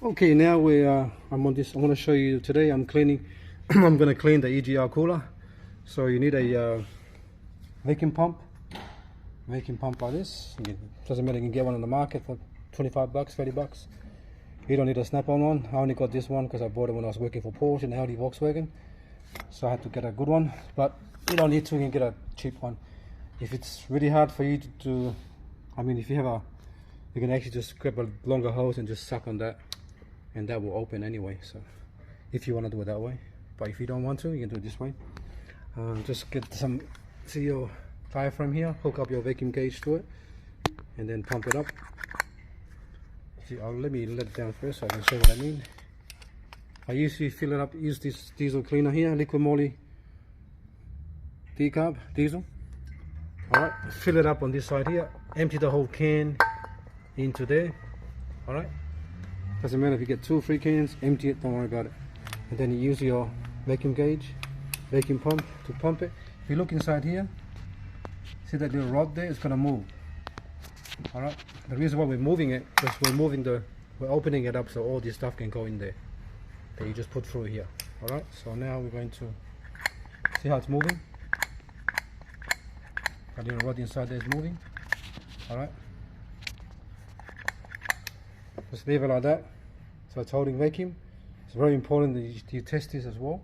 Okay, now I'm on this. I'm going to show you today. I'm cleaning. I'm going to clean the EGR cooler. So you need a vacuum pump like this. It doesn't matter. You can get one on the market for 25 bucks, 30 bucks. You don't need a snap-on one. I only got this one because I bought it when I was working for Porsche and Audi Volkswagen. So I had to get a good one. But you don't need to. You can get a cheap one. If it's really hard for you to I mean, if you have you can actually just grab a longer hose and just suck on that, and that will open anyway. So if you want to do it that way, but if you don't want to, you can do it this way. Just get some your diaphragm here, hook up your vacuum gauge to it, and then pump it up. See, let me let it down first so I can show what I mean. I usually fill it up, use this diesel cleaner here, liquid moly decarb diesel. Alright, fill it up on this side here, empty the whole can into there. Alright, doesn't matter if you get 2 or 3 cans, empty it, don't worry about it. And then you use your vacuum gauge, vacuum pump to pump it. If you look inside here, see that little rod there? It's going to move. Alright, the reason why we're moving it is we're opening it up so all this stuff can go in there that you just put through here. Alright, so now we're going to see how it's moving. That little rod inside there is moving. Alright, just leave it like that. So it's holding vacuum. It's very important that you test this as well.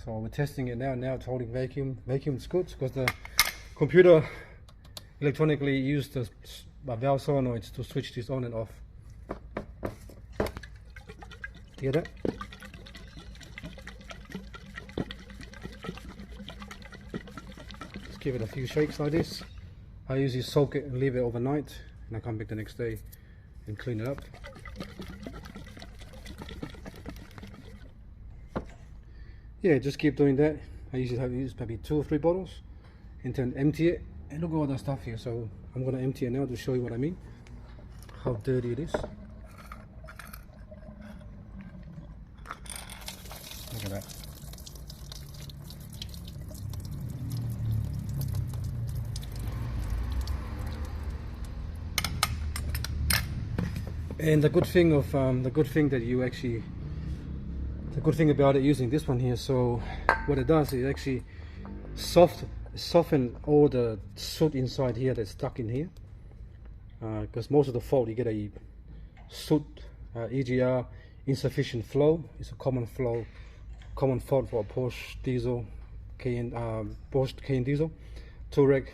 So we're testing it now. Now it's holding vacuum. Vacuum is good because the computer electronically used the valve solenoids to switch this on and off. Hear that? Just give it a few shakes like this. I usually soak it and leave it overnight, and I come back the next day and clean it up. Yeah, just keep doing that. I usually have used maybe 2 or 3 bottles and then empty it. And look at all that stuff here. So I'm going to empty it now to show you what I mean, how dirty it is. Look at that. And the good thing about it using this one here, so what it does is actually soften all the soot inside here that's stuck in here, because most of the fault you get a soot EGR insufficient flow. It's a common fault for a Porsche diesel Cayenne, Porsche Cayenne diesel, Touareg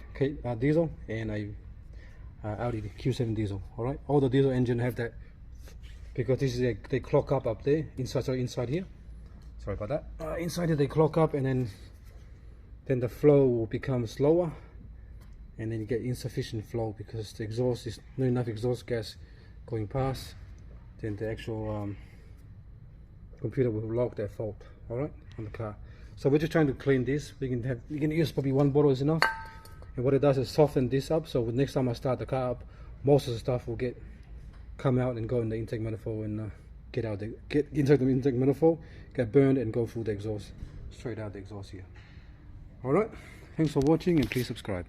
diesel, and a Audi Q7 diesel. Alright, all the diesel engine have that, because this is they clog up there inside here. Sorry about that. Inside here they clog up, and then the flow will become slower, and then you get insufficient flow because the exhaust is not enough exhaust gas going past. Then the actual computer will log that fault. Alright, on the car. So we're just trying to clean this. We can use probably 1 bottle is enough. And what it does is soften this up, so next time I start the car up, most of the stuff will come out and go in the intake manifold and get inside the intake manifold, get burned and go through the exhaust, straight out the exhaust here. Alright, thanks for watching and please subscribe.